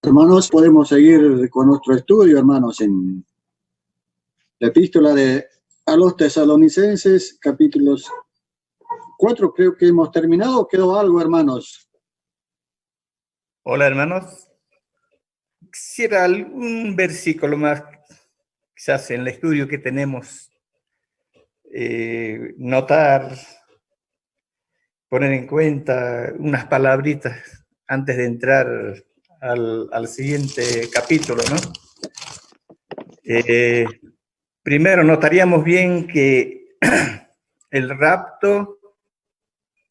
Hermanos, podemos seguir con nuestro estudio, hermanos, en la epístola a los tesalonicenses, capítulos 4, creo que hemos terminado. ¿Quedó algo, hermanos? Hola, hermanos. Quisiera algún versículo más, quizás en el estudio que tenemos, notar, poner en cuenta unas palabritas antes de entrar al siguiente capítulo, ¿no? Primero, notaríamos bien que el rapto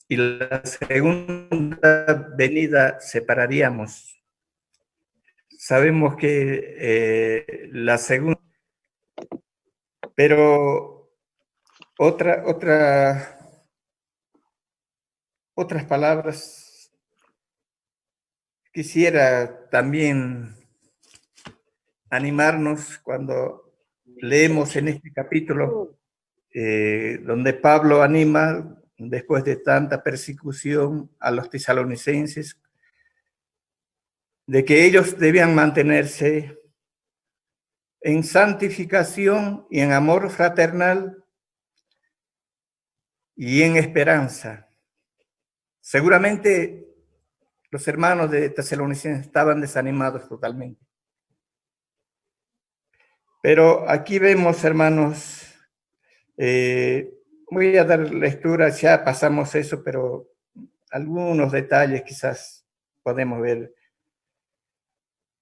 y la segunda venida separaríamos. Sabemos que la segunda, pero otras palabras quisiera también animarnos cuando leemos en este capítulo donde Pablo anima después de tanta persecución a los tesalonicenses de que ellos debían mantenerse en santificación y en amor fraternal y en esperanza. Seguramente los hermanos de Tesalonicenses estaban desanimados totalmente. Pero aquí vemos, hermanos, voy a dar lectura, ya pasamos eso, pero algunos detalles quizás podemos ver.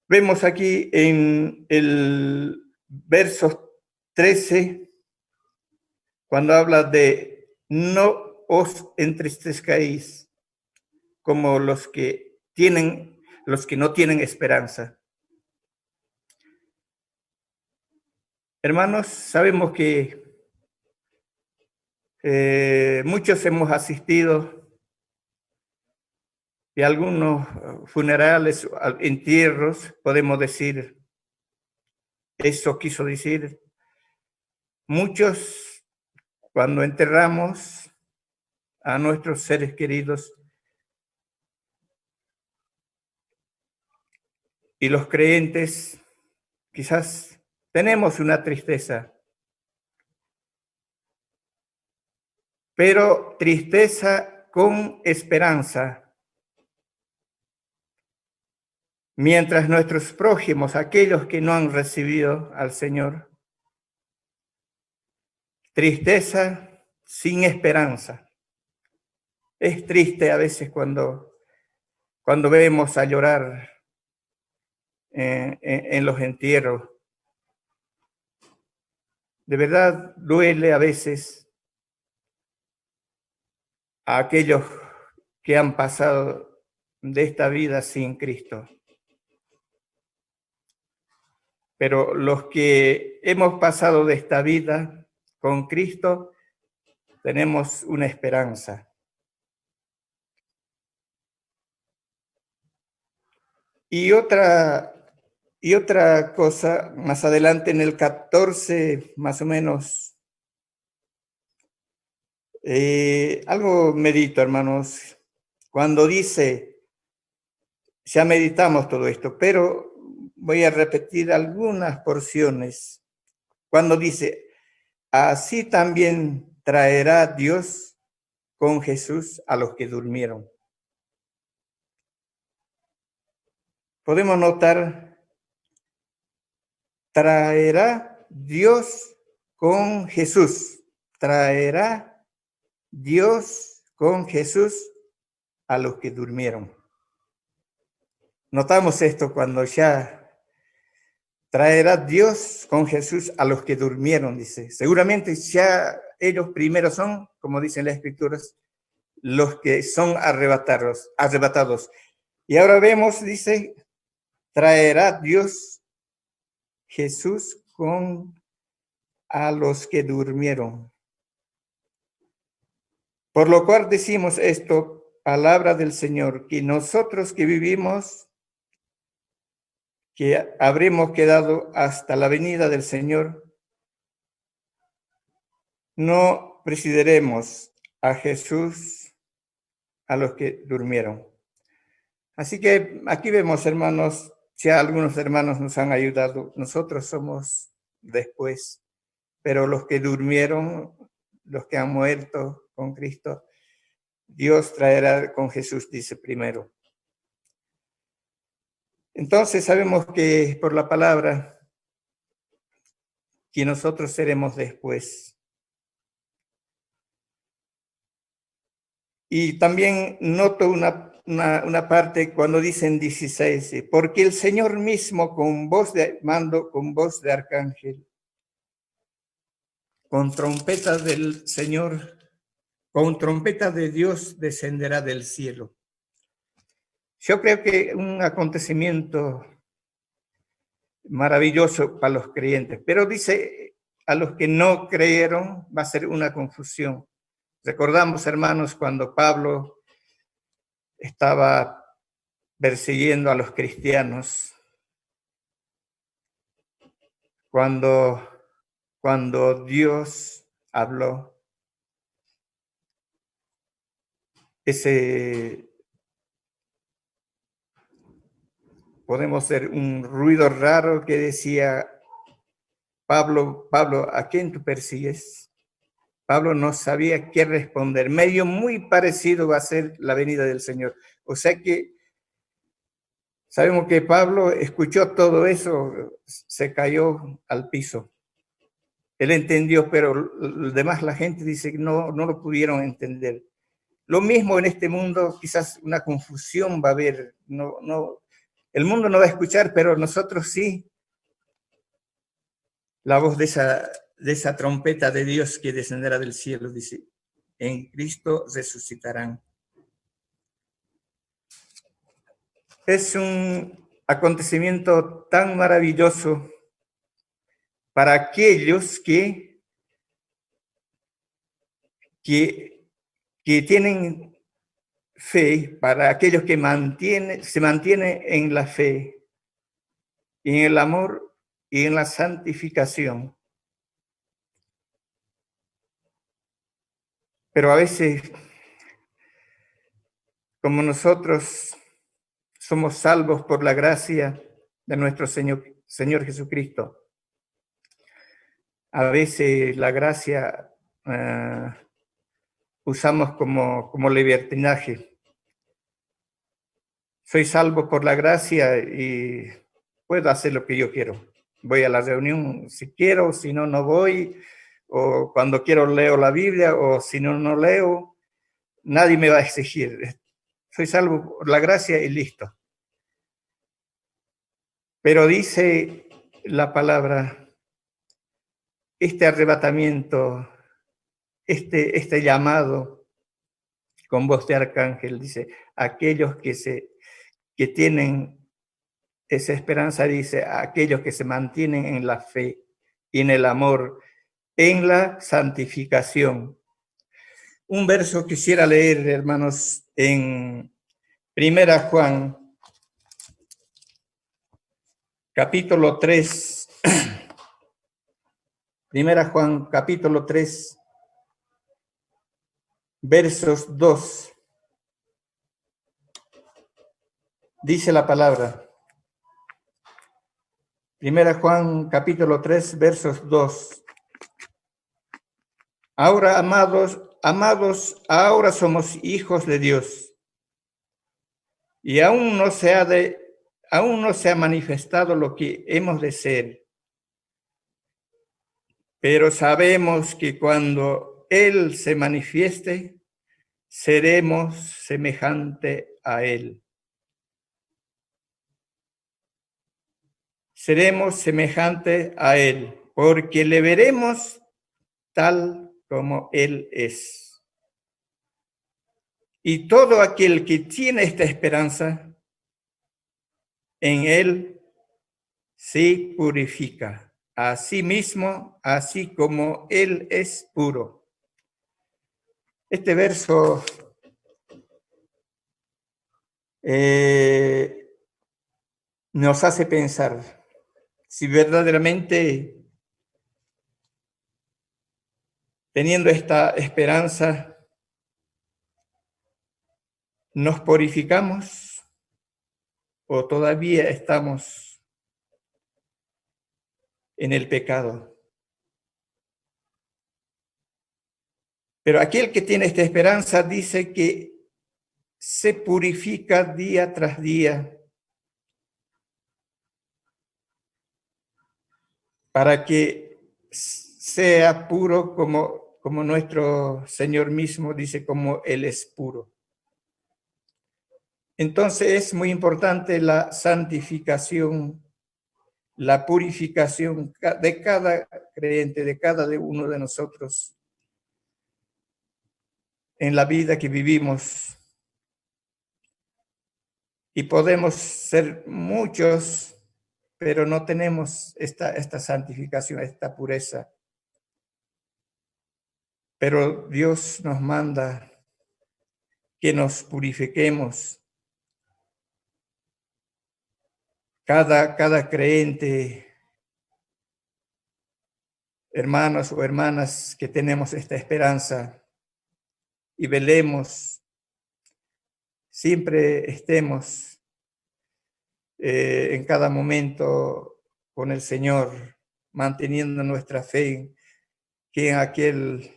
Vemos aquí en el verso 13, cuando habla de no os entristezcáis como los que no tienen esperanza. Hermanos, sabemos que muchos hemos asistido y algunos funerales, entierros, podemos decir, eso quiso decir. Muchos, cuando enterramos a nuestros seres queridos, y los creyentes, quizás tenemos una tristeza, pero tristeza con esperanza. Mientras nuestros prójimos, aquellos que no han recibido al Señor, tristeza sin esperanza. Es triste a veces cuando vemos a llorar en los entierros. De verdad duele a veces a aquellos que han pasado de esta vida sin Cristo. Pero los que hemos pasado de esta vida con Cristo, tenemos una esperanza. Y otra cosa, más adelante en el 14, más o menos, algo medito, hermanos, cuando dice, ya meditamos todo esto, pero voy a repetir algunas porciones. Cuando dice, así también traerá Dios con Jesús a los que durmieron. Podemos notar, traerá Dios con Jesús. Traerá Dios con Jesús a los que durmieron. Notamos esto cuando ya traerá Dios con Jesús a los que durmieron, dice. Seguramente ya ellos primero son, como dicen las Escrituras, los que son arrebatados. Y ahora vemos, dice, traerá Dios Jesús a los que durmieron. Por lo cual decimos esto, palabra del Señor, que nosotros que vivimos, que habremos quedado hasta la venida del Señor, no presidiremos a Jesús a los que durmieron. Así que aquí vemos, hermanos, Ya algunos hermanos nos han ayudado, nosotros somos después, pero los que durmieron, los que han muerto con Cristo, Dios traerá con Jesús, dice primero. Entonces sabemos que por la palabra que nosotros seremos después. Y también noto una parte cuando dicen 16, porque el Señor mismo con voz de mando, con voz de arcángel, con trompetas del Señor, con trompetas de Dios descenderá del cielo. Yo creo que un acontecimiento maravilloso para los creyentes, pero dice a los que no creyeron va a ser una confusión. Recordamos, hermanos, cuando Pablo estaba persiguiendo a los cristianos, cuando Dios habló, podemos ser un ruido raro que decía, Pablo, ¿a quién tú persigues? Pablo no sabía qué responder. Medio muy parecido va a ser la venida del Señor. O sea que sabemos que Pablo escuchó todo eso, se cayó al piso. Él entendió, pero demás la gente dice que no lo pudieron entender. Lo mismo en este mundo, quizás una confusión va a haber. El mundo no va a escuchar, pero nosotros sí. La voz de esa trompeta de Dios que descenderá del cielo, dice, en Cristo resucitarán. Es un acontecimiento tan maravilloso para aquellos que tienen fe, para aquellos que se mantienen en la fe, en el amor y en la santificación. Pero a veces, como nosotros somos salvos por la gracia de nuestro Señor Jesucristo, a veces la gracia usamos como libertinaje. Soy salvo por la gracia y puedo hacer lo que yo quiero. Voy a la reunión si quiero, si no, no voy. O cuando quiero leo la Biblia, o si no, no leo. Nadie me va a exigir. Soy salvo por la gracia y listo. Pero dice la palabra, este arrebatamiento, este llamado con voz de arcángel, dice, aquellos que tienen esa esperanza, dice, aquellos que se mantienen en la fe y en el amor, en la santificación. Un verso quisiera leer, hermanos, en 1 Juan, capítulo 3. 1 Juan, capítulo 3, versos 2. Dice la palabra. 1 Juan, capítulo 3, versos 2. Ahora, amados, ahora somos hijos de Dios. Y aún no se ha manifestado lo que hemos de ser. Pero sabemos que cuando Él se manifieste, seremos semejante a Él. Seremos semejante a Él, porque le veremos tal como Él es. Y todo aquel que tiene esta esperanza en Él se purifica a sí mismo, así como Él es puro. Este verso nos hace pensar si verdaderamente, teniendo esta esperanza, nos purificamos o todavía estamos en el pecado. Pero aquel que tiene esta esperanza dice que se purifica día tras día para que sea puro como nuestro Señor mismo dice, como Él es puro. Entonces es muy importante la santificación, la purificación de cada creyente, de cada uno de nosotros en la vida que vivimos. Y podemos ser muchos, pero no tenemos esta santificación, esta pureza. Pero Dios nos manda que nos purifiquemos. Cada creyente, hermanos o hermanas que tenemos esta esperanza y velemos, siempre estemos en cada momento con el Señor, manteniendo nuestra fe, que en aquel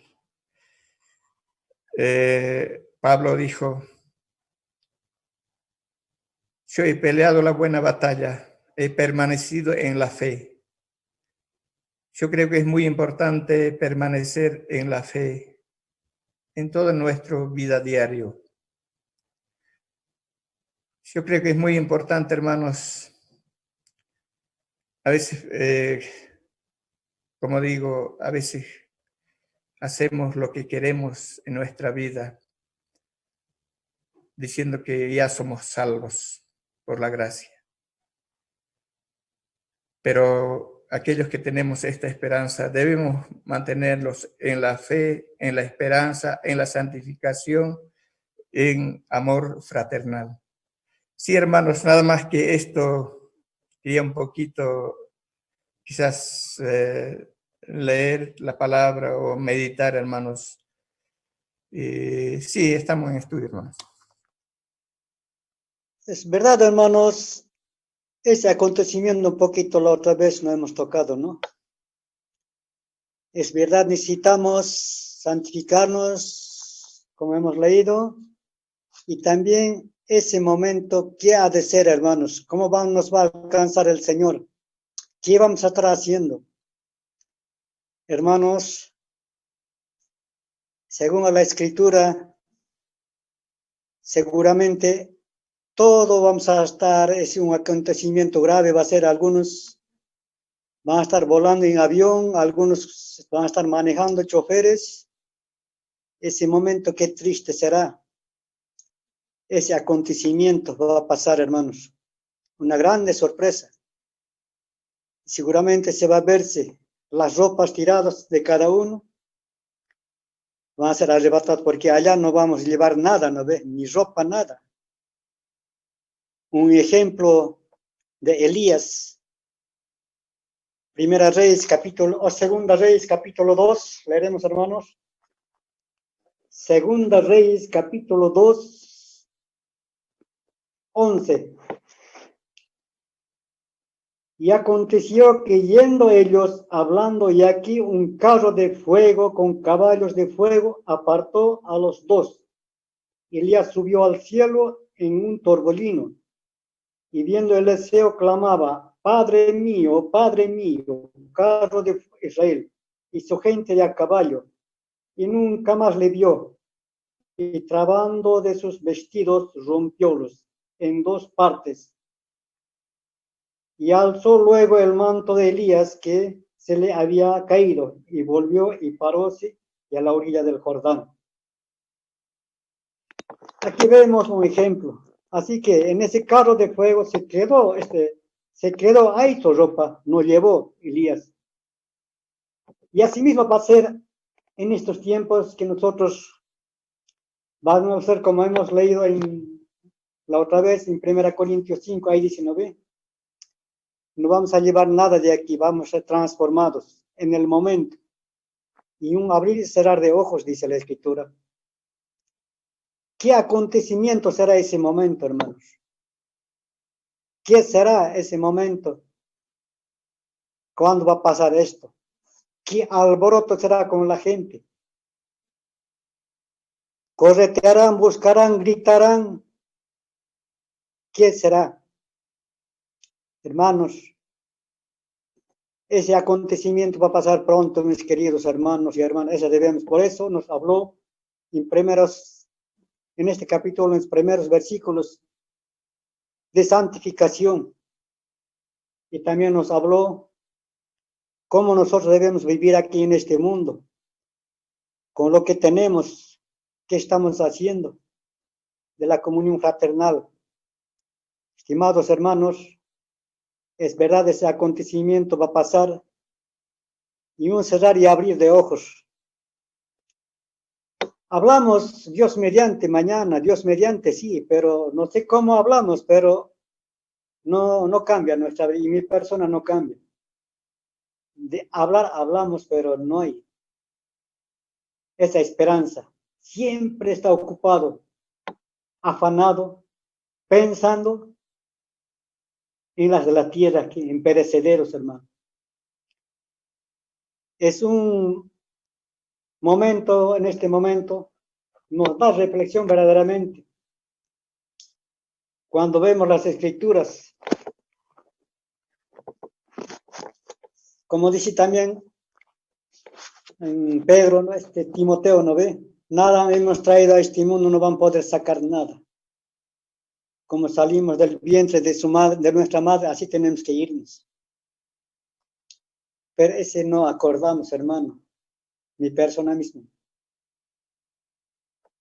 Pablo dijo, yo he peleado la buena batalla, he permanecido en la fe. Yo creo que es muy importante permanecer en la fe en toda nuestra vida diaria. Yo creo que es muy importante, hermanos, a veces, como digo, a veces hacemos lo que queremos en nuestra vida, diciendo que ya somos salvos por la gracia. Pero aquellos que tenemos esta esperanza debemos mantenerlos en la fe, en la esperanza, en la santificación, en amor fraternal. Sí, hermanos, nada más que esto, quería un poquito quizás leer la palabra o meditar, hermanos. Sí, estamos en estudio, hermanos. Es verdad, hermanos, ese acontecimiento un poquito la otra vez no hemos tocado, ¿no? Es verdad, necesitamos santificarnos, como hemos leído, y también ese momento, ¿qué ha de ser, hermanos? ¿Cómo nos va a alcanzar el Señor? ¿Qué vamos a estar haciendo? Hermanos, según la Escritura, seguramente todo vamos a estar, es un acontecimiento grave, va a ser algunos van a estar volando en avión, algunos van a estar manejando choferes. Ese momento, qué triste será. Ese acontecimiento va a pasar, hermanos. Una grande sorpresa. Seguramente se va a verse las ropas tiradas de cada uno. Van a ser arrebatados porque allá no vamos a llevar nada, ¿no ve? Ni ropa, nada. Un ejemplo de Elías. Segunda Reyes, capítulo 2, leeremos, hermanos. Segunda Reyes, capítulo 2, 11. Y aconteció que yendo ellos hablando, y aquí un carro de fuego con caballos de fuego apartó a los dos. Elías subió al cielo en un torbellino, y viendo Eliseo clamaba, Padre mío, carro de Israel, y su gente de a caballo, y nunca más le vio, y trabando de sus vestidos rompiólos en dos partes, y alzó luego el manto de Elías que se le había caído, y volvió y paróse a la orilla del Jordán. Aquí vemos un ejemplo. Así que en ese carro de fuego se quedó ahí su ropa, no llevó Elías. Y así mismo va a ser en estos tiempos que nosotros vamos a ser como hemos leído en la otra vez en 1 Corintios 5, ahí dice, ¿no ve? No vamos a llevar nada de aquí, vamos a ser transformados en el momento. Y un abrir y cerrar de ojos, dice la Escritura. ¿Qué acontecimiento será ese momento, hermanos? ¿Qué será ese momento? ¿Cuándo va a pasar esto? ¿Qué alboroto será con la gente? Corretearán, buscarán, gritarán. ¿Qué será? Hermanos, ese acontecimiento va a pasar pronto, mis queridos hermanos y hermanas. Eso debemos. Por eso nos habló en este capítulo, en los primeros versículos de santificación. Y también nos habló cómo nosotros debemos vivir aquí en este mundo, con lo que tenemos, qué estamos haciendo, de la comunión fraternal. Estimados hermanos, es verdad, ese acontecimiento va a pasar y un cerrar y abrir de ojos. Hablamos Dios mediante mañana, Dios mediante sí, pero no sé cómo hablamos, pero no cambia nuestra vida y mi persona no cambia. De hablar hablamos, pero no hay esa esperanza. Siempre está ocupado, afanado, pensando en las de la tierra, en perecederos, hermano. Es un momento, en este momento, nos da reflexión verdaderamente. Cuando vemos las escrituras, como dice también en Pedro, ¿no? Timoteo, ¿no ve? Nada hemos traído a este mundo, no van a poder sacar nada. Como salimos del vientre de su madre, de nuestra madre, así tenemos que irnos. Pero ese no acordamos, hermano, mi persona misma.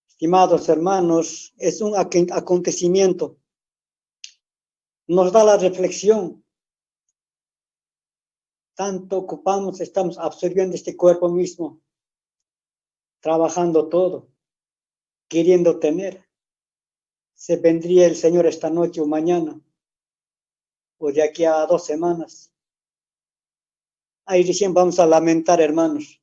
Estimados hermanos, es un acontecimiento. Nos da la reflexión. Tanto ocupamos, estamos absorbiendo este cuerpo mismo, trabajando todo, queriendo tener. Se vendría el Señor esta noche o mañana, o de aquí a 2 semanas. Ahí recién vamos a lamentar, hermanos.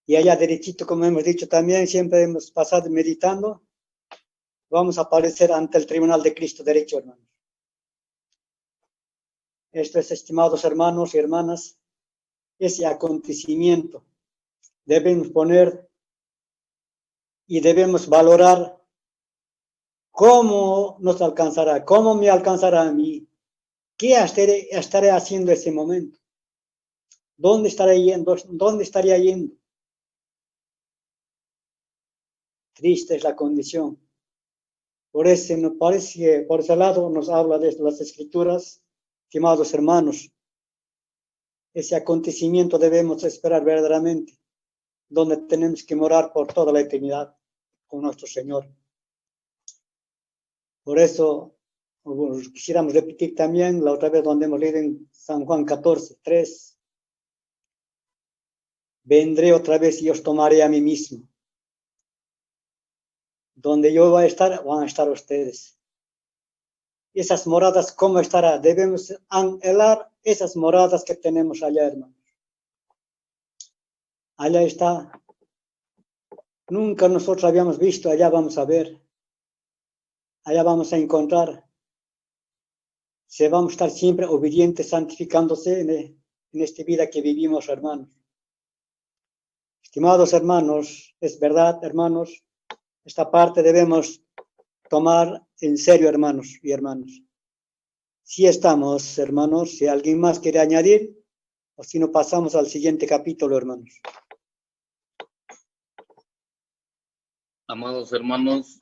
Y allá derechito, como hemos dicho también, siempre hemos pasado meditando, vamos a aparecer ante el tribunal de Cristo derecho, hermanos. Esto es, estimados hermanos y hermanas, ese acontecimiento. Debemos poner y debemos valorar cómo nos alcanzará, cómo me alcanzará a mí, qué estaré haciendo ese momento, dónde estaré yendo, dónde estaría yendo. Triste es la condición. Por eso nos parece que por ese lado nos habla de las escrituras, estimados hermanos. Ese acontecimiento debemos esperar verdaderamente, donde tenemos que morar por toda la eternidad con nuestro Señor. Por eso quisiéramos repetir también la otra vez donde hemos leído en San Juan 14:3. Vendré otra vez y os tomaré a mí mismo. Donde yo voy a estar, van a estar ustedes. Esas moradas, ¿cómo estará? Debemos anhelar esas moradas que tenemos allá, hermanos. Allá está. Nunca nosotros habíamos visto, allá vamos a ver. Allá vamos a encontrar. Se vamos a estar siempre obedientes, santificándose en esta vida que vivimos, hermanos. Estimados hermanos, es verdad, hermanos, esta parte debemos tomar en serio, hermanos y hermanas. Si estamos, hermanos, si alguien más quiere añadir, o si no pasamos al siguiente capítulo, hermanos. Amados hermanos,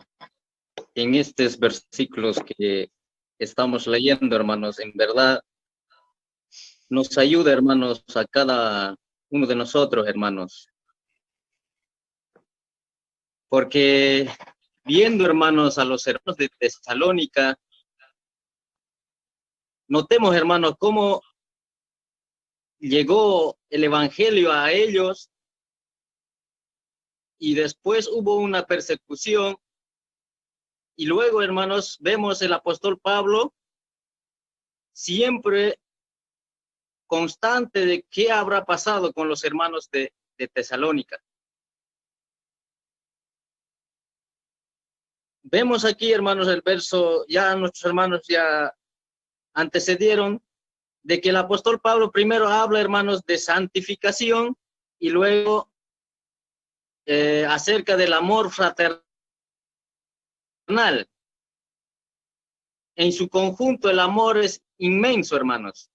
en estos versículos que estamos leyendo, hermanos, en verdad nos ayuda, hermanos, a cada uno de nosotros, hermanos. Porque viendo, hermanos, a los hermanos de Tesalónica, notemos, hermanos, cómo llegó el evangelio a ellos y después hubo una persecución. Y luego, hermanos, vemos el apóstol Pablo siempre constante de qué habrá pasado con los hermanos de Tesalónica. vemos aquí, hermanos, el verso, ya nuestros hermanos ya antecedieron, de que el apóstol Pablo primero habla, hermanos, de santificación y luego acerca del amor fraternal. En su conjunto, el amor es inmenso, hermanos.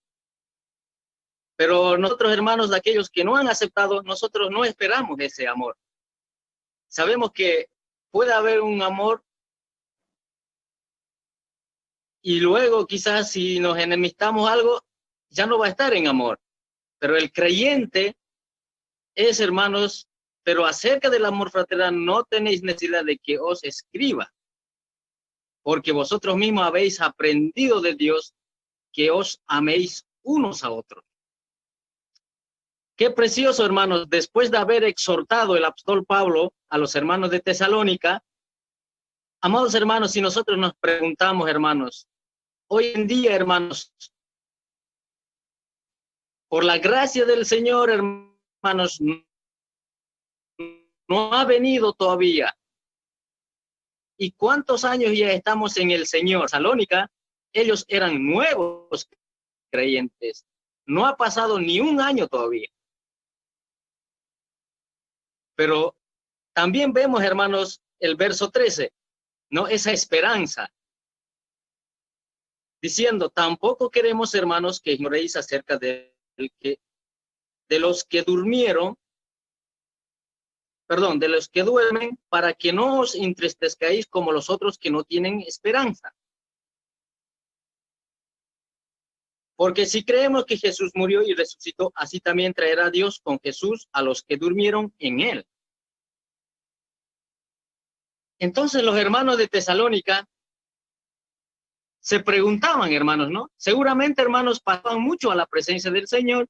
Pero nosotros, hermanos, de aquellos que no han aceptado, nosotros no esperamos ese amor. Sabemos que puede haber un amor y luego quizás si nos enemistamos algo, ya no va a estar en amor. Pero el creyente es, hermanos, pero acerca del amor fraternal no tenéis necesidad de que os escriba, porque vosotros mismos habéis aprendido de Dios que os améis unos a otros. Qué precioso, hermanos, después de haber exhortado el apóstol Pablo a los hermanos de Tesalónica, amados hermanos, si nosotros nos preguntamos, hermanos, hoy en día, hermanos, por la gracia del Señor, hermanos, no ha venido todavía. ¿Y cuántos años ya estamos en el Señor? Tesalónica, ellos eran nuevos creyentes. No ha pasado ni un año todavía. Pero también vemos, hermanos, el verso 13, ¿no? Esa esperanza. Diciendo, tampoco queremos, hermanos, que ignoréis acerca de los que durmieron, perdón, de los que duermen, para que no os entristezcáis como los otros que no tienen esperanza. Porque si creemos que Jesús murió y resucitó, así también traerá Dios con Jesús a los que durmieron en él. Entonces los hermanos de Tesalónica se preguntaban, hermanos, ¿no? Seguramente, hermanos, pasaban mucho a la presencia del Señor.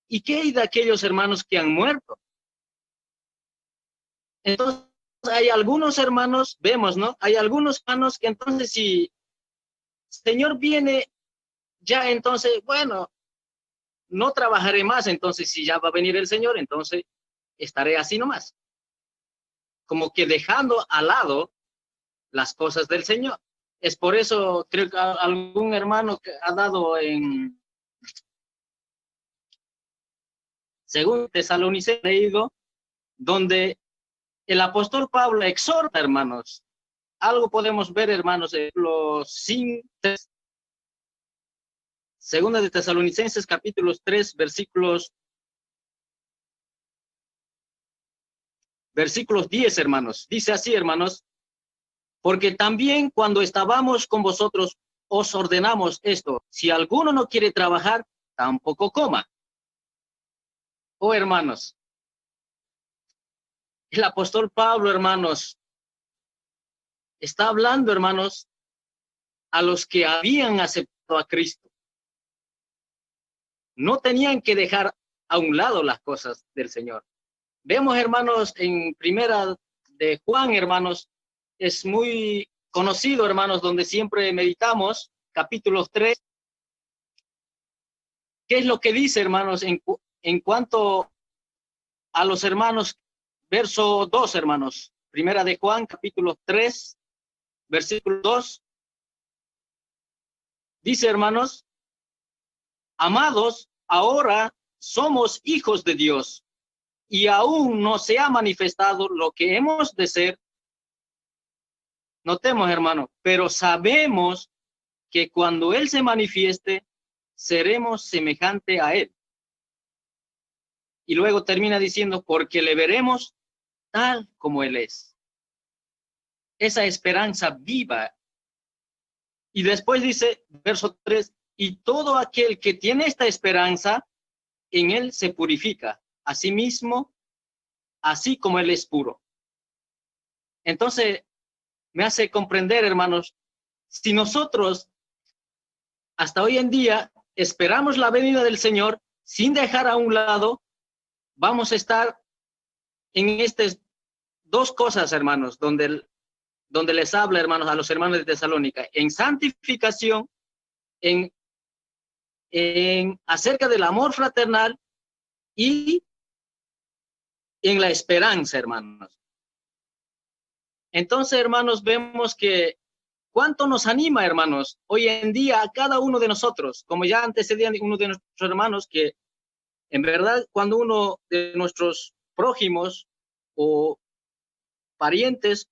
¿Y qué hay de aquellos hermanos que han muerto? Entonces, hay algunos hermanos, vemos, ¿no? Hay algunos hermanos que entonces si el Señor viene, ya entonces, bueno, no trabajaré más, entonces si ya va a venir el Señor, entonces estaré así nomás. Como que dejando al lado las cosas del Señor. Es por eso, creo que algún hermano que ha dado en, según Tesalonicenses, leído, donde el apóstol Pablo exhorta, hermanos. Algo podemos ver, hermanos, en los 5, segunda de Tesalonicenses, capítulos 3, versículos 10, hermanos. Dice así, hermanos, porque también cuando estábamos con vosotros, os ordenamos esto, si alguno no quiere trabajar, tampoco coma. Oh, hermanos, el apóstol Pablo, hermanos, está hablando, hermanos, a los que habían aceptado a Cristo. No tenían que dejar a un lado las cosas del Señor. Vemos, hermanos, en primera de Juan, hermanos, es muy conocido, hermanos, donde siempre meditamos, capítulo 3. ¿Qué es lo que dice, hermanos, en cuanto a los hermanos? Verso 2, hermanos. Primera de Juan, capítulo 3, versículo 2. Dice, hermanos, amados, ahora somos hijos de Dios y aún no se ha manifestado lo que hemos de ser. Notemos, hermano, pero sabemos que cuando Él se manifieste, seremos semejante a Él. Y luego termina diciendo, porque le veremos tal como Él es. Esa esperanza viva. Y después dice, verso 3, y todo aquel que tiene esta esperanza, en Él se purifica, a sí mismo, así como Él es puro. Entonces, me hace comprender, hermanos, si nosotros hasta hoy en día esperamos la venida del Señor sin dejar a un lado, vamos a estar en estas dos cosas, hermanos, donde les habla, hermanos, a los hermanos de Tesalónica, en santificación, en acerca del amor fraternal y en la esperanza, hermanos. Entonces, hermanos, vemos que cuánto nos anima, hermanos, hoy en día a cada uno de nosotros, como ya antecedía uno de nuestros hermanos, que en verdad cuando uno de nuestros prójimos o parientes,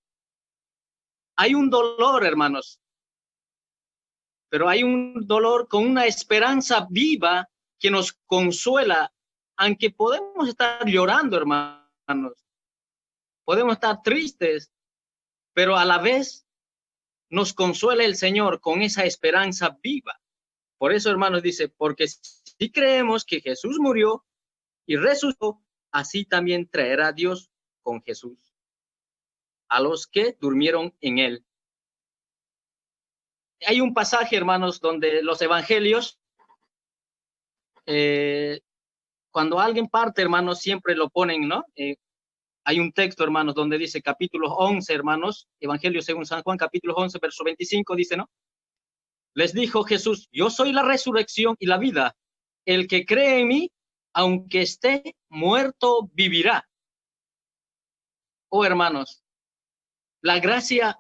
hay un dolor, hermanos, pero hay un dolor con una esperanza viva que nos consuela, aunque podemos estar llorando, hermanos, podemos estar tristes, pero a la vez nos consuela el Señor con esa esperanza viva. Por eso, hermanos, dice, porque si creemos que Jesús murió y resucitó, así también traerá Dios con Jesús a los que durmieron en él. Hay un pasaje, hermanos, donde los evangelios, cuando alguien parte, hermanos, siempre lo ponen, ¿no? Hay un texto, hermanos, donde dice capítulo 11, hermanos, Evangelio según San Juan, capítulo 11, verso 25, dice, ¿no? Les dijo Jesús, yo soy la resurrección y la vida. El que cree en mí, aunque esté muerto, vivirá. Oh, hermanos, la gracia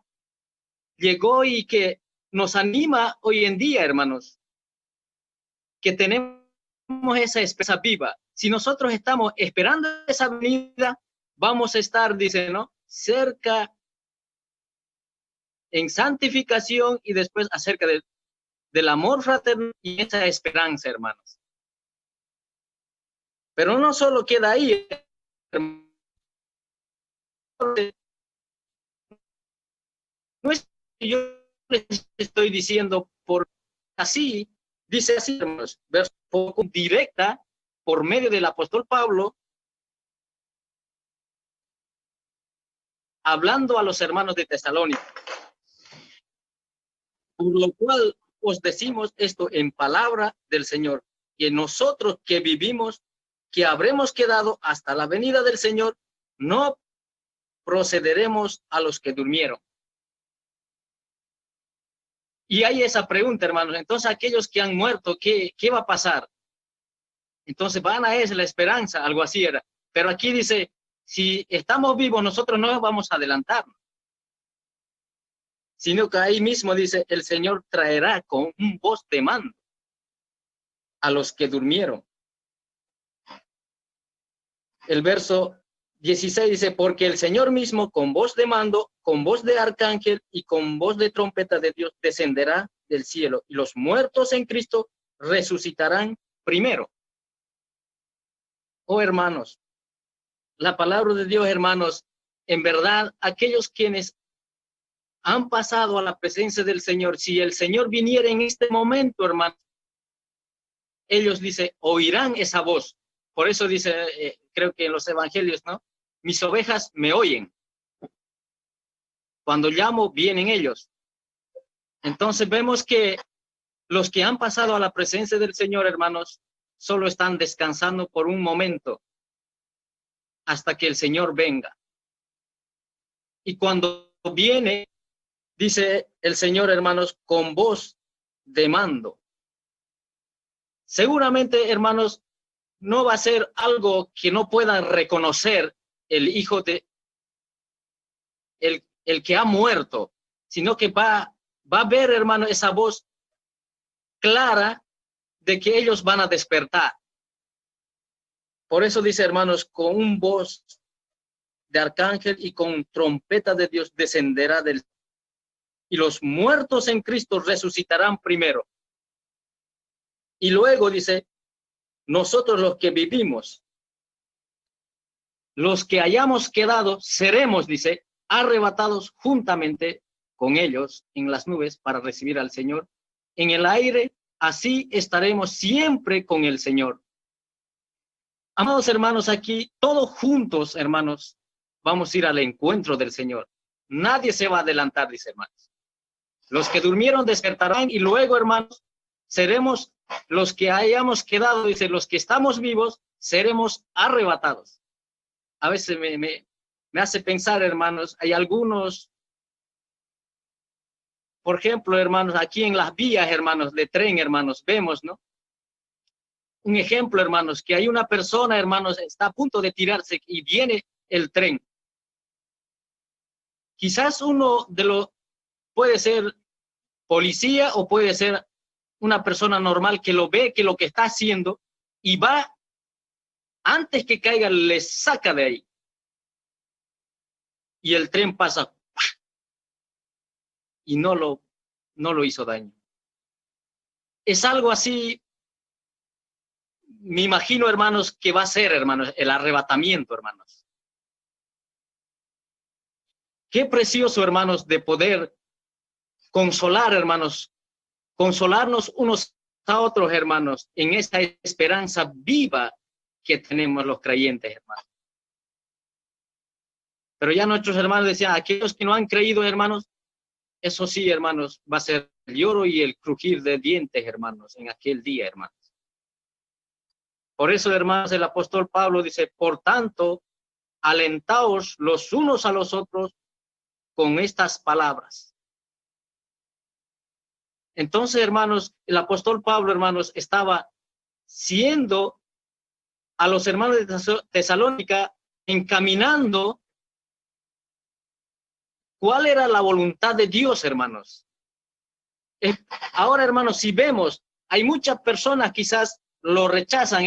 llegó y que nos anima hoy en día, hermanos, que tenemos esa esperanza viva. Si nosotros estamos esperando esa venida, vamos a estar, dice, ¿no? Cerca en santificación y después acerca del amor fraterno y esa esperanza, hermanos. Pero no solo queda ahí, hermanos. No es que yo les estoy diciendo por así, dice así, hermanos, verso poco directa por medio del apóstol Pablo, hablando a los hermanos de Tesalónica. Por lo cual os decimos esto en palabra del Señor, que nosotros que vivimos, que habremos quedado hasta la venida del Señor, no procederemos a los que durmieron. Y hay esa pregunta, hermanos. Entonces, aquellos que han muerto, ¿qué va a pasar? Entonces, van a esa la esperanza, algo así era. Pero aquí dice, si estamos vivos, nosotros no vamos a adelantarnos. Sino que ahí mismo dice, el Señor traerá con un voz de mando a los que durmieron. El verso 16 dice, porque el Señor mismo con voz de mando, con voz de arcángel y con voz de trompeta de Dios descenderá del cielo y los muertos en Cristo resucitarán primero. Oh, hermanos, la palabra de Dios, hermanos, en verdad, aquellos quienes han pasado a la presencia del Señor, si el Señor viniera en este momento, hermanos, ellos, dice, oirán esa voz. Por eso dice, creo que en los evangelios, ¿no? Mis ovejas me oyen. Cuando llamo, vienen ellos. Entonces vemos que los que han pasado a la presencia del Señor, hermanos, solo están descansando por un momento hasta que el Señor venga. Y cuando viene, dice el Señor, hermanos, con voz de mando. Seguramente, hermanos, no va a ser algo que no puedan reconocer el hijo de el que ha muerto, sino que va a ver, hermano, esa voz clara de que ellos van a despertar. Por eso dice, hermanos, con un voz de arcángel y con trompeta de Dios descenderá del cielo. Y los muertos en Cristo resucitarán primero. Y luego dice, nosotros los que vivimos, los que hayamos quedado, seremos, dice, arrebatados juntamente con ellos en las nubes para recibir al Señor. En el aire, así estaremos siempre con el Señor. Amados hermanos, aquí todos juntos, hermanos, vamos a ir al encuentro del Señor. Nadie se va a adelantar, dice, hermanos. Los que durmieron despertarán y luego, hermanos, seremos los que hayamos quedado, dice, los que estamos vivos, seremos arrebatados. A veces me hace pensar, hermanos, hay algunos, por ejemplo, hermanos, aquí en las vías, hermanos, de tren, hermanos, vemos, ¿no? Un ejemplo, hermanos, que hay una persona, hermanos, está a punto de tirarse y viene el tren. quizás uno de los, puede ser policía o puede ser una persona normal que lo ve, que lo que está haciendo, y va, antes que caiga, le saca de ahí. Y el tren pasa y no lo hizo daño. Es algo así, me imagino, hermanos, que va a ser, hermanos, el arrebatamiento, hermanos. Qué precioso, hermanos, de poder consolar, hermanos, consolarnos unos a otros, hermanos, en esa esperanza viva que tenemos los creyentes, hermanos. Pero ya nuestros hermanos decían, aquellos que no han creído, hermanos, eso sí, hermanos, va a ser el lloro y el crujir de dientes, hermanos, en aquel día, hermanos. Por eso, hermanos, el apóstol Pablo dice, por tanto, alentaos los unos a los otros con estas palabras. Entonces, hermanos, el apóstol Pablo, hermanos, estaba siendo a los hermanos de Tesalónica encaminando cuál era la voluntad de Dios, hermanos. Ahora, hermanos, si vemos, hay muchas personas quizás lo rechazan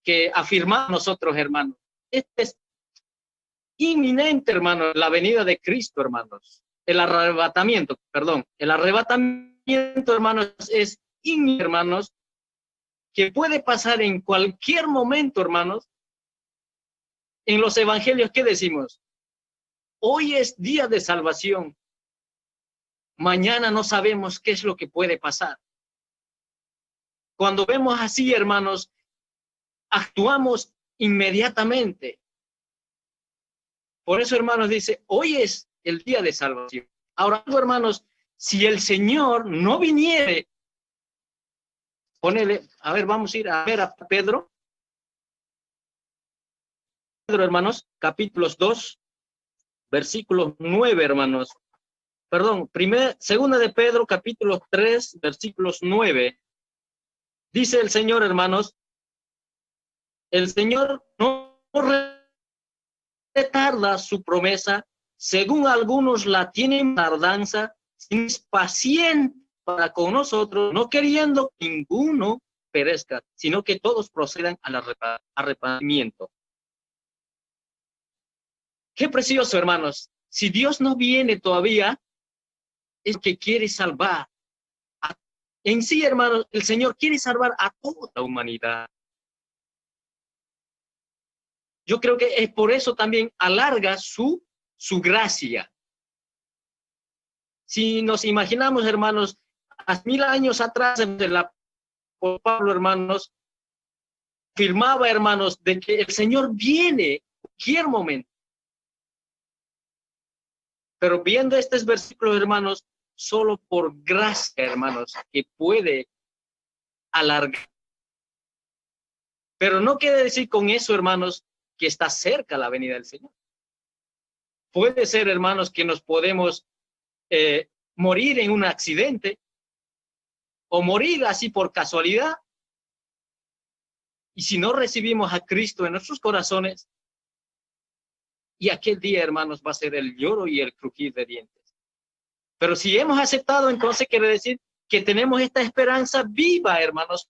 que afirmamos nosotros, hermanos. Este es inminente, hermanos, la venida de Cristo, hermanos. El arrebatamiento, hermanos, es inminente, hermanos, que puede pasar en cualquier momento, hermanos. En los evangelios, ¿qué decimos? Hoy es día de salvación. Mañana no sabemos qué es lo que puede pasar. Cuando vemos así, hermanos, actuamos inmediatamente. Por eso, hermanos, dice, hoy es el día de salvación. Ahora, hermanos, si el Señor no viniere, ponele, a ver, vamos a ir a ver a Pedro. Pedro, hermanos, capítulos 2, versículos 9, hermanos. Perdón, segunda de Pedro, capítulo 3, versículos 9. Dice el Señor, hermanos, el Señor no retarda su promesa, según algunos la tienen tardanza, sino es paciente para con nosotros, no queriendo que ninguno perezca, sino que todos procedan al arrepentimiento. Qué precioso, hermanos. Si Dios no viene todavía, es que quiere salvar. En sí, hermanos, el Señor quiere salvar a toda la humanidad. Yo creo que es por eso también alarga su gracia. Si nos imaginamos, hermanos, hace 1000 años atrás, por Pablo, hermanos, afirmaba, hermanos, de que el Señor viene en cualquier momento. Pero viendo estos versículos, hermanos, solo por gracia, hermanos, que puede alargar. Pero no quiere decir con eso, hermanos, que está cerca la venida del Señor. Puede ser, hermanos, que nos podemos morir en un accidente o morir así por casualidad. Y si no recibimos a Cristo en nuestros corazones, y aquel día, hermanos, va a ser el lloro y el crujir de dientes. Pero si hemos aceptado, entonces quiere decir que tenemos esta esperanza viva, hermanos,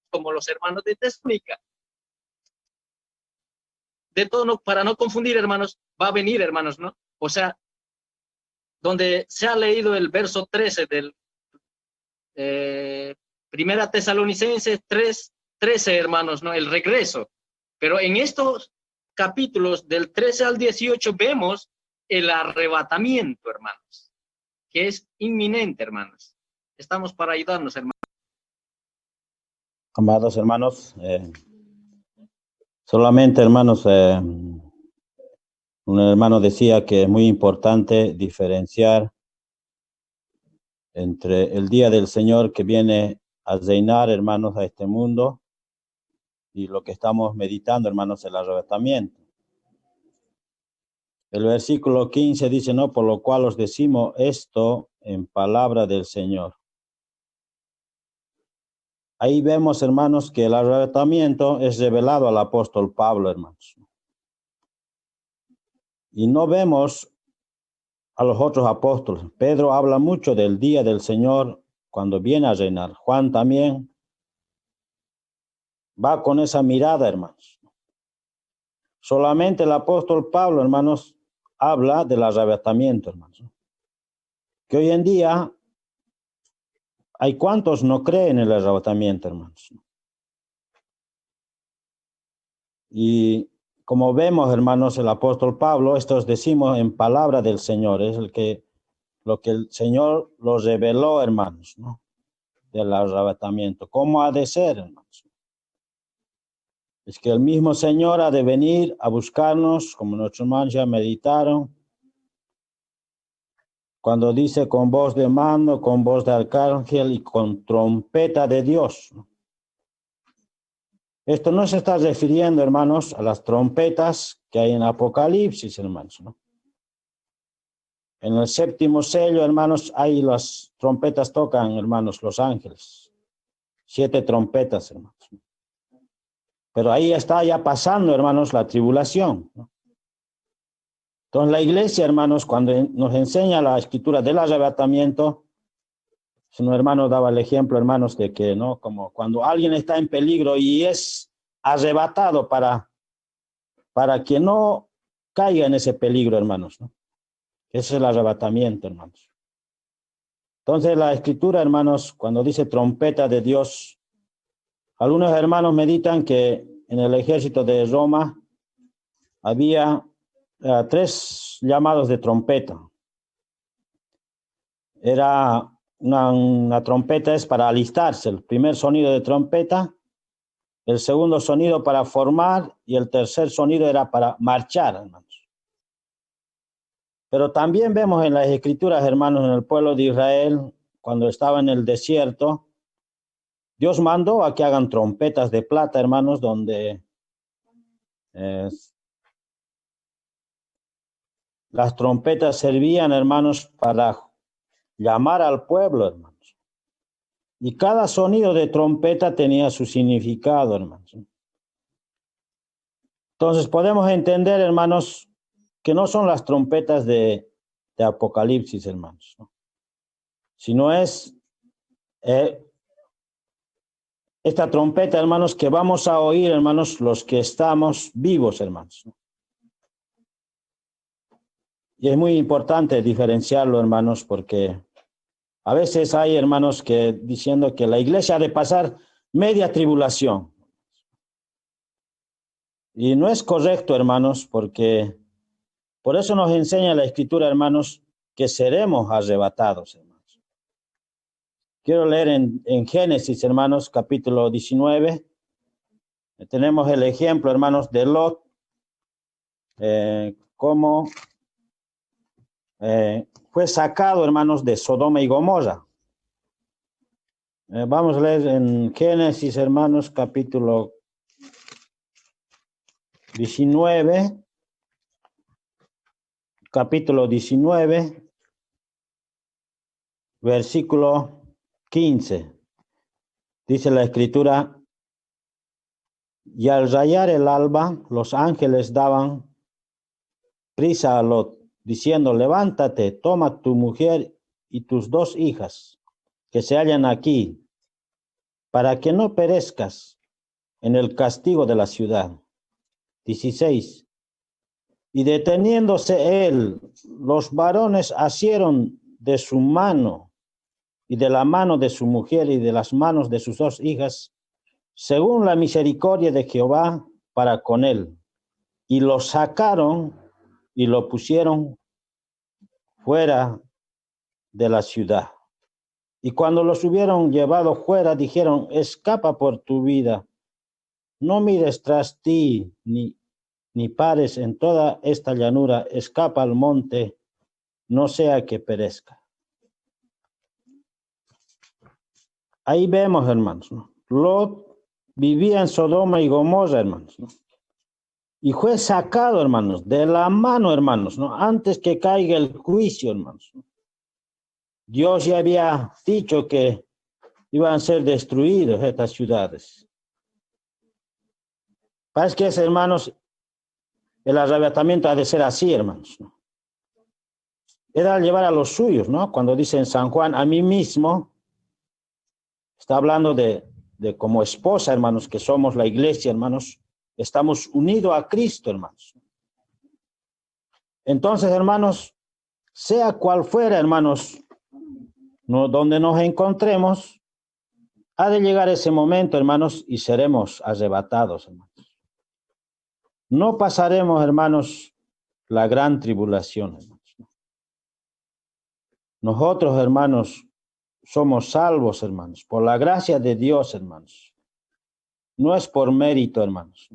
como los hermanos de Tesalónica. De todo, para no confundir, hermanos, va a venir, hermanos, ¿no? O sea, donde se ha leído el verso 13 del Primera Tesalonicenses 3:13, hermanos, ¿no? El regreso. Pero en estos capítulos del 13 al 18 vemos el arrebatamiento, hermanos, que es inminente, hermanos. Estamos para ayudarnos, hermanos. Amados hermanos, solamente, hermanos, un hermano decía que es muy importante diferenciar entre el día del Señor que viene a reinar, hermanos, a este mundo, y lo que estamos meditando, hermanos, el arrebatamiento. El versículo 15 dice, no, por lo cual os decimos esto en palabra del Señor. Ahí vemos, hermanos, que el arrebatamiento es revelado al apóstol Pablo, hermanos. Y no vemos a los otros apóstoles. Pedro habla mucho del día del Señor cuando viene a reinar. Juan también va con esa mirada, hermanos. Solamente el apóstol Pablo, hermanos, habla del arrebatamiento, hermanos. Que hoy en día hay cuantos no creen en el arrebatamiento, hermanos. Y como vemos, hermanos, el apóstol Pablo, estos decimos en palabra del Señor, es lo que el Señor los reveló, hermanos, ¿no? Del arrebatamiento. ¿Cómo ha de ser, hermanos? Es que el mismo Señor ha de venir a buscarnos, como nuestros hermanos ya meditaron, cuando dice con voz de mando, con voz de arcángel y con trompeta de Dios, ¿no? Esto no se está refiriendo, hermanos, a las trompetas que hay en Apocalipsis, hermanos, ¿no? En el séptimo sello, hermanos, ahí las trompetas tocan, hermanos, los ángeles. 7 trompetas, hermanos. Pero ahí está ya pasando, hermanos, la tribulación, ¿no? Entonces la iglesia, hermanos, cuando nos enseña la escritura del arrebatamiento, un hermano daba el ejemplo, hermanos, de que, ¿no? Como cuando alguien está en peligro y es arrebatado para que no caiga en ese peligro, hermanos, ¿no? Ese es el arrebatamiento, hermanos. Entonces la escritura, hermanos, cuando dice trompeta de Dios, algunos hermanos meditan que en el ejército de Roma había 3 llamados de trompeta. Era una trompeta es para alistarse, el primer sonido de trompeta, el segundo sonido para formar y el tercer sonido era para marchar, hermanos. Pero también vemos en las escrituras, hermanos, en el pueblo de Israel, cuando estaba en el desierto, Dios mandó a que hagan trompetas de plata, hermanos, donde las trompetas servían, hermanos, para llamar al pueblo, hermanos. Y cada sonido de trompeta tenía su significado, hermanos. Entonces podemos entender, hermanos, que no son las trompetas de Apocalipsis, hermanos, ¿no? Sino es esta trompeta, hermanos, que vamos a oír, hermanos, los que estamos vivos, hermanos, ¿no? Y es muy importante diferenciarlo, hermanos, porque a veces hay hermanos que diciendo que la iglesia ha de pasar media tribulación. Y no es correcto, hermanos, porque por eso nos enseña la escritura, hermanos, que seremos arrebatados, hermanos. Quiero leer en Génesis, hermanos, capítulo 19. Tenemos el ejemplo, hermanos, de Lot, cómo fue sacado, hermanos, de Sodoma y Gomorra. Vamos a leer en Génesis, hermanos, capítulo 19, versículo 15. Dice la escritura: y al rayar el alba, los ángeles daban prisa a Lot, diciendo: levántate, toma tu mujer y tus 2 hijas, que se hallan aquí, para que no perezcas en el castigo de la ciudad. 16. Y deteniéndose él, los varones asieron de su mano y de la mano de su mujer y de las manos de sus 2 hijas, según la misericordia de Jehová para con él, y lo sacaron y lo pusieron fuera de la ciudad. Y cuando los hubieron llevado fuera, dijeron: escapa por tu vida, no mires tras ti, ni pares en toda esta llanura, escapa al monte, no sea que perezca. Ahí vemos, hermanos, ¿no? Lot vivía en Sodoma y Gomorra, hermanos, ¿no? Y fue sacado, hermanos, de la mano, hermanos, ¿no? Antes que caiga el juicio, hermanos, ¿no? Dios ya había dicho que iban a ser destruidas estas ciudades. Parece que, hermanos, el arrebatamiento ha de ser así, hermanos, ¿no? Era llevar a los suyos, ¿no? Cuando dice en San Juan, a mí mismo, está hablando de como esposa, hermanos, que somos la iglesia, hermanos, estamos unidos a Cristo, hermanos. Entonces, hermanos, sea cual fuera, hermanos, donde nos encontremos, ha de llegar ese momento, hermanos, y seremos arrebatados, hermanos. No pasaremos, hermanos, la gran tribulación, hermanos. Nosotros, hermanos, somos salvos, hermanos, por la gracia de Dios, hermanos. No es por mérito, hermanos.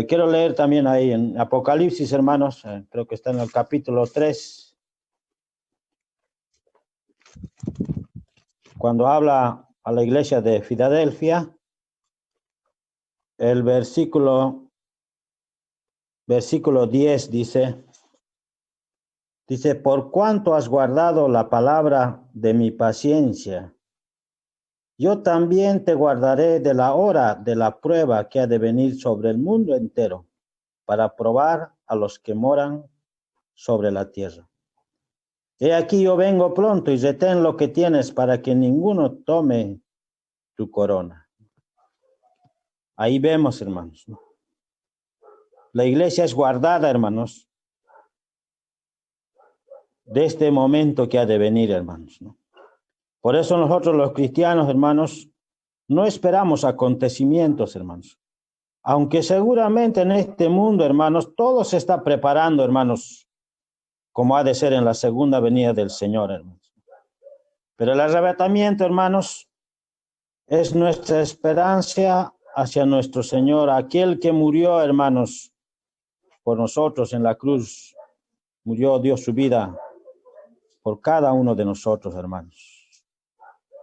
Quiero leer también ahí en Apocalipsis, hermanos, creo que está en el capítulo 3, cuando habla a la iglesia de Filadelfia, el versículo 10 dice, por cuanto has guardado la palabra de mi paciencia, yo también te guardaré de la hora de la prueba que ha de venir sobre el mundo entero, para probar a los que moran sobre la tierra. He aquí yo vengo pronto, y retén lo que tienes para que ninguno tome tu corona. Ahí vemos, hermanos, ¿no? La iglesia es guardada, hermanos, de este momento que ha de venir, hermanos, ¿no? Por eso nosotros los cristianos, hermanos, no esperamos acontecimientos, hermanos. Aunque seguramente en este mundo, hermanos, todo se está preparando, hermanos, como ha de ser en la segunda venida del Señor, hermanos. Pero el arrebatamiento, hermanos, es nuestra esperanza hacia nuestro Señor, aquel que murió, hermanos, por nosotros en la cruz. Murió, dio su vida por cada uno de nosotros, hermanos.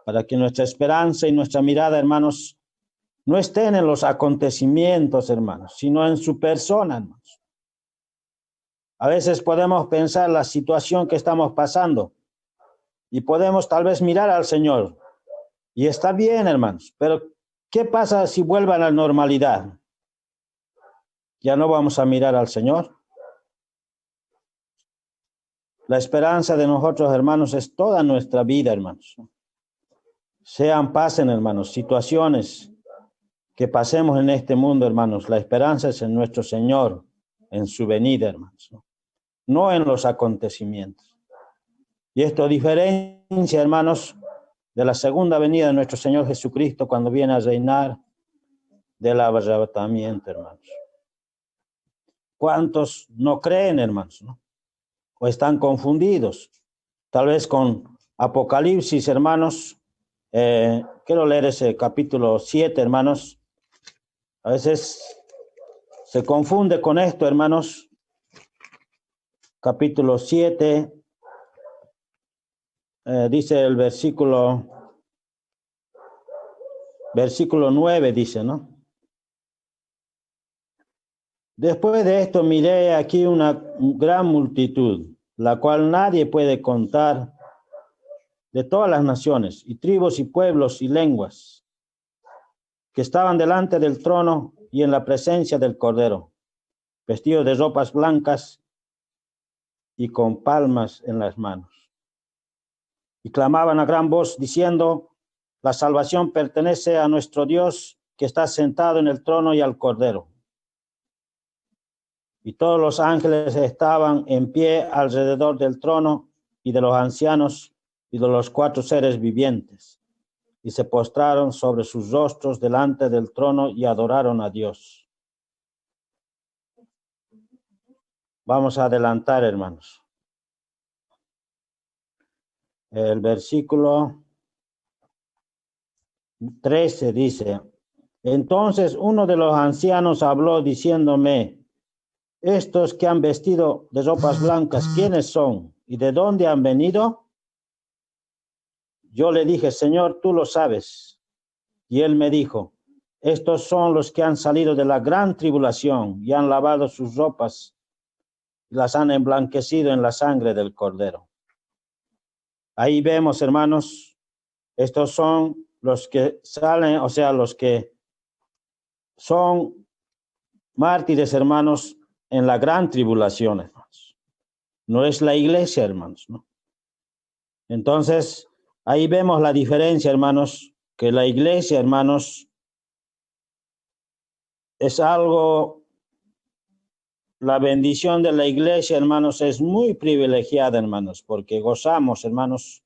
Para que nuestra esperanza y nuestra mirada, hermanos, no estén en los acontecimientos, hermanos, sino en su persona, hermanos. A veces podemos pensar la situación que estamos pasando y podemos tal vez mirar al Señor. Y está bien, hermanos, pero ¿qué pasa si vuelvan a la normalidad? ¿Ya no vamos a mirar al Señor? La esperanza de nosotros, hermanos, es toda nuestra vida, hermanos. Pasen, hermanos, situaciones que pasemos en este mundo, hermanos. La esperanza es en nuestro Señor, en su venida, hermanos, no en los acontecimientos. Y esto diferencia, hermanos, de la segunda venida de nuestro Señor Jesucristo cuando viene a reinar, del arrebatamiento, hermanos. ¿Cuántos no creen, hermanos, no? O están confundidos? Tal vez con Apocalipsis, hermanos. Quiero leer ese capítulo 7, hermanos. A veces se confunde con esto, hermanos. Capítulo 7, dice el versículo 9, dice, ¿no? Después de esto miré aquí una gran multitud, la cual nadie puede contar, de todas las naciones, y tribus, y pueblos, y lenguas, que estaban delante del trono y en la presencia del Cordero, vestidos de ropas blancas y con palmas en las manos. Y clamaban a gran voz, diciendo, la salvación pertenece a nuestro Dios, que está sentado en el trono, y al Cordero. Y todos los ángeles estaban en pie alrededor del trono, y de los ancianos, y de los 4 seres vivientes, y se postraron sobre sus rostros delante del trono y adoraron a Dios. Vamos a adelantar, hermanos. El versículo 13 dice, entonces uno de los ancianos habló diciéndome, estos que han vestido de ropas blancas, ¿quiénes son? ¿Y de dónde han venido? Yo le dije, Señor, tú lo sabes. Y él me dijo, estos son los que han salido de la gran tribulación y han lavado sus ropas y las han emblanquecido en la sangre del Cordero. Ahí vemos, hermanos, estos son los que salen, o sea, los que son mártires, hermanos, en la gran tribulación, hermanos. No es la iglesia, hermanos, ¿no? Entonces, ahí vemos la diferencia, hermanos, que la iglesia, hermanos, es algo, la bendición de la iglesia, hermanos, es muy privilegiada, hermanos, porque gozamos, hermanos,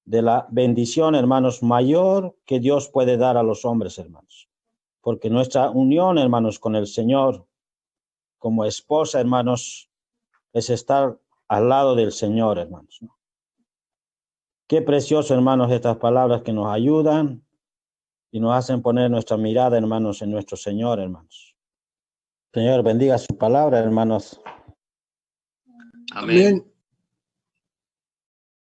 de la bendición, hermanos, mayor que Dios puede dar a los hombres, hermanos. Porque nuestra unión, hermanos, con el Señor, como esposa, hermanos, es estar al lado del Señor, hermanos, ¿no? Qué precioso, hermanos, estas palabras que nos ayudan y nos hacen poner nuestra mirada, hermanos, en nuestro Señor, hermanos. Señor, bendiga su palabra, hermanos. Amén. Amén.